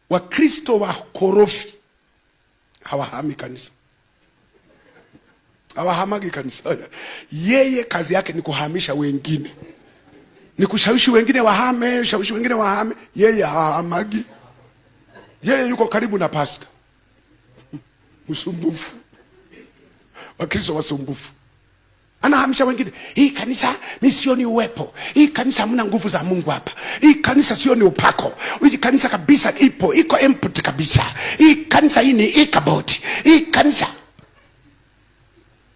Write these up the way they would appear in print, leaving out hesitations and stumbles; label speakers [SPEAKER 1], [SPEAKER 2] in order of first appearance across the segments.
[SPEAKER 1] Wakristo wa korofi hawahami kanisa, hawahamagi kanisa. Yeye kazi yake ni kuhamisha wengine, ni kushawishi wengine wahame, shawishi wengine wahame. Yeye hahamagi. Yeye yuko karibu na pasta. Msumbufu. Wakristo wasumbufu. Anahamisha wengine. Hii kanisa mimi sioni uwepo. Hii kanisa hamna nguvu za Mungu hapa. Hii kanisa sioni upako. Hii kanisa kabisa iko empty kabisa. Hii kanisa hii ni ikaboti. Hii kanisa.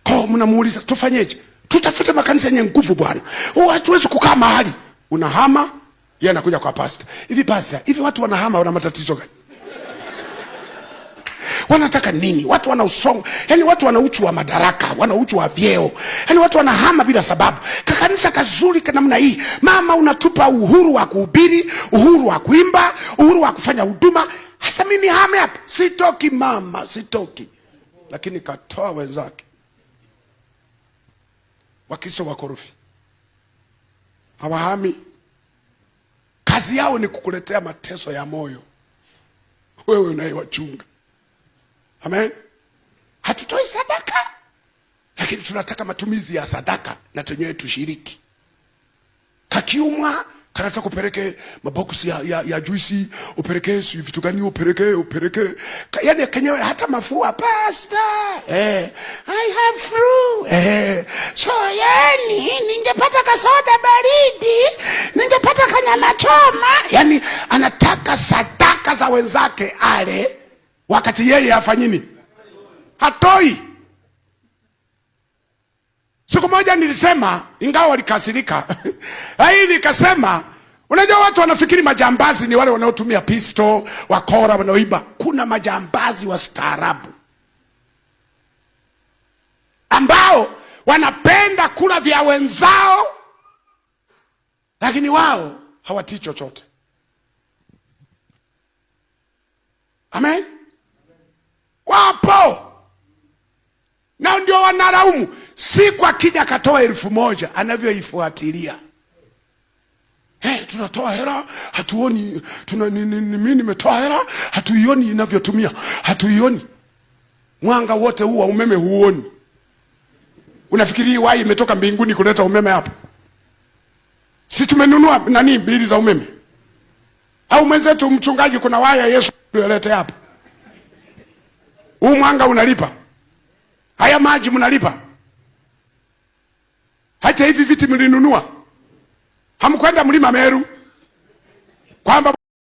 [SPEAKER 1] Kwa mnamuuliza tufanyeje? Tutafute makanisa yenye nguvu bwana. Hatuwezi kukaa mahali. Unahama, yeye anakuja kwa pastor. Hivi pastor, hivi watu wanahama wana matatizo gani? Wanataka nini? Watu wana usongo. Yaani watu wana uchu wa madaraka, wana uchu wa vyeo. Yaani watu wanahama bila sababu. Kanisa kazuri kana namna hii. Mama unatupa uhuru wa kuhubiri, uhuru wa kuimba, uhuru wa kufanya huduma. Hasa mimi hame hapa. Sitoki mama, sitoki. Lakini katoa wenzake. Wakristo wakorofi hawahami. Kazi yao ni kukuletea mateso ya moyo wewe unayewachunga. Amen. Hatutoi sadaka, lakini tunataka matumizi ya sadaka na tenyewe tushiriki. Kakiumwa kanataka kupeleke maboksi ya juisi, upeleke vitu gani, upeleke yani kenyewe hata mafua pastor. I have flu. So yani ningepata kasoda baridi, ningepata kanyama choma. Yani anataka sadaka za wenzake ale, wakati yeye afanyini hatoi. Siku moja nilisema, ingawa walikasirika hii nikasema, unajua watu wanafikiri majambazi ni wale wanaotumia pisto, wakora, wanaoiba. Kuna majambazi wa staarabu ambao wanapenda kula vya wenzao, lakini wao hawatii chochote. Amen. Wapo. Na ndio wanalaumu. Siku akija katoa 1000 anavyoifuatilia. Tunatoa hela, hatuoni, mimi nimetoa hela, hatuioni inavyotumia, hatuioni. Mwanga wote huu wa umeme huoni. Unafikiri wai imetoka mbinguni kuleta umeme hapa? Si tumenunua bili za umeme? Au mwenzetu mchungaji kuna waya Yesu alete hapa? Huu mwanga unalipa? Haya maji mnalipa? Hata hivi viti mlinunua? Hamkwenda mlima Meru kwamba